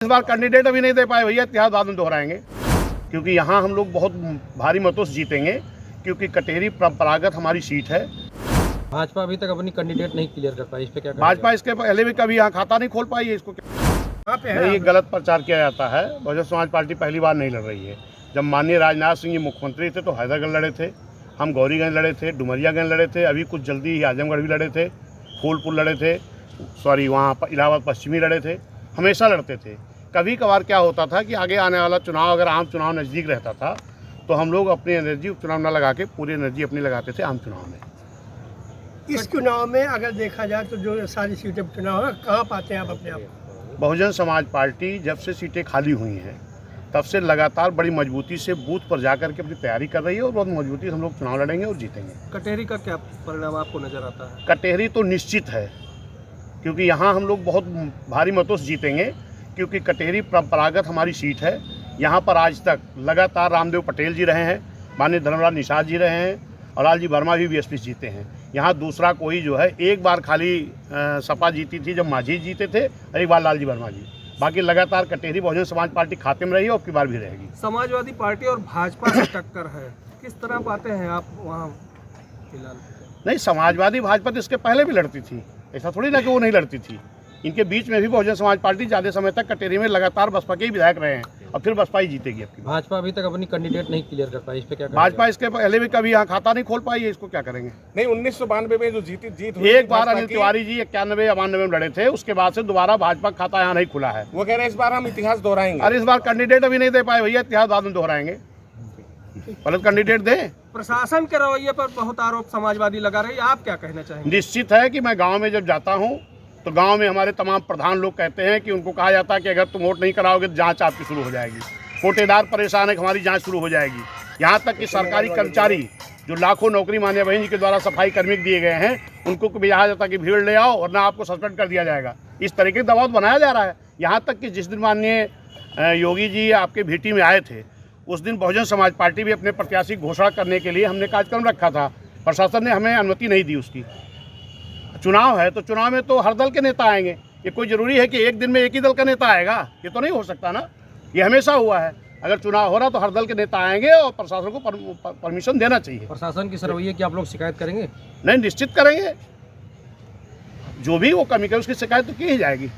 इस बार कैंडिडेट अभी नहीं दे पाए भैया, इतिहास बाद में दोहराएंगे, क्योंकि यहाँ हम लोग बहुत भारी मतों से जीतेंगे, क्योंकि कटेरी परंपरागत हमारी सीट है। भाजपा अभी तक अपनी कैंडिडेट नहीं क्लियर कर पाई, इस पे क्या कहेंगे? भाजपा इसके पहले भी कभी यहाँ खाता नहीं खोल पाई है, इसको नहीं, ये गलत प्रचार किया जाता है। बहुजन समाज पार्टी पहली बार नहीं लड़ रही है। जब माननीय राजनाथ सिंह जी मुख्यमंत्री थे तो हैदरगंज लड़े थे, हम गौरीगंज लड़े थे, डुमरियागंज लड़े थे, अभी कुछ जल्दी ही आजमगढ़ भी लड़े थे, फूलपुर लड़े थे, वहाँ इलाहाबाद पश्चिमी लड़े थे, हमेशा लड़ते थे। कभी कभार क्या होता था कि आगे आने वाला चुनाव अगर आम चुनाव नज़दीक रहता था तो हम लोग अपनी एनर्जी उपचुनाव न लगा के पूरी एनर्जी अपनी लगाते थे आम चुनाव में। इस चुनाव में अगर देखा जाए तो जो सारी सीटें चुनाव है, कहाँ पाते हैं आप अपने आप को? बहुजन समाज पार्टी जब से सीटें खाली हुई हैं तब से लगातार बड़ी मजबूती से बूथ पर जाकर के अपनी तैयारी कर रही है और बहुत मजबूती से हम लोग चुनाव लड़ेंगे और जीतेंगे। कटेरी का क्या परिणाम आपको नजर आता है? कटेरी तो निश्चित है, क्योंकि यहाँ हम लोग बहुत भारी मतों से जीतेंगे, क्योंकि कटेरी परंपरागत हमारी सीट है। यहाँ पर आज तक लगातार रामदेव पटेल जी रहे हैं, माननीय धर्मराज निषाद जी रहे हैं और लालजी वर्मा भी बीएसपी जीते हैं। यहाँ दूसरा कोई जो है, एक बार खाली सपा जीती थी जब मांझी जीते थे और एक बार लालजी वर्मा जी। बाकी लगातार कटेरी बहुजन समाज पार्टी खाते में रही और की बार भी रहेगी। समाजवादी पार्टी और भाजपा की टक्कर है, किस तरह पाते हैं आप वहाँ फिलहाल? नहीं, समाजवादी भाजपा तो इसके पहले भी लड़ती थी, ऐसा थोड़ी ना कि वो नहीं लड़ती थी। इनके बीच में भी बहुजन समाज पार्टी ज़्यादा समय तक कटेरी में लगातार बसपा के ही विधायक रहे हैं और फिर बसपा ही जीतेगी। आपकी भाजपा अभी तक अपनी कैंडिडेट नहीं क्लियर कर पाई, इस पे क्या कहेंगे? भाजपा इसके पहले भी कभी यहाँ खाता नहीं खोल पाई है, इसको क्या करेंगे? नहीं, 1992 में जो जीत हुई एक बार भाजपा अनिल की, तिवारी जी 91-92 में लड़े थे, उसके बाद से दोबारा भाजपा का खाता यहाँ नहीं खुला है। वो कह रहे हैं इस बार हम इतिहास दोहराएंगे। और इस बार कैंडिडेट अभी नहीं दे पाए भैया, इतिहास बाद में दोहराएंगे, पहले कैंडिडेट दें। प्रशासन के रवैये पर बहुत आरोप समाजवादी लगा रही है, आप क्या कहना चाहेंगे? निश्चित है कि मैं गांव में जब जाता हूं तो गांव में हमारे तमाम प्रधान लोग कहते हैं कि उनको कहा जाता है कि अगर तुम वोट नहीं कराओगे तो जांच आपकी शुरू हो जाएगी। कोटेदार परेशान है कि हमारी जांच शुरू हो जाएगी। यहाँ तक कि सरकारी कर्मचारी जो लाखों नौकरी मान्य बहन जी के द्वारा सफाई कर्मी दिए गए हैं, उनको कहा जाता है कि भीड़ ले आओ वरना आपको सस्पेंड कर दिया जाएगा। इस तरीके का दबाव बनाया जा रहा है। यहाँ तक कि जिस दिन माननीय योगी जी आपके भीटी में आए थे, उस दिन बहुजन समाज पार्टी भी अपने प्रत्याशी घोषणा करने के लिए हमने कार्यक्रम रखा था। प्रशासन ने हमें अनुमति नहीं दी उसकी। चुनाव है तो चुनाव में तो हर दल के नेता आएंगे। ये कोई ज़रूरी है कि एक दिन में एक ही दल का नेता आएगा? ये तो नहीं हो सकता ना। ये हमेशा हुआ है, अगर चुनाव हो रहा तो हर दल के नेता आएंगे और प्रशासन को परमिशन देना चाहिए। प्रशासन की रवैये की आप लोग शिकायत करेंगे? नहीं, निश्चित करेंगे। जो भी वो कमी करे उसकी शिकायत तो की ही जाएगी।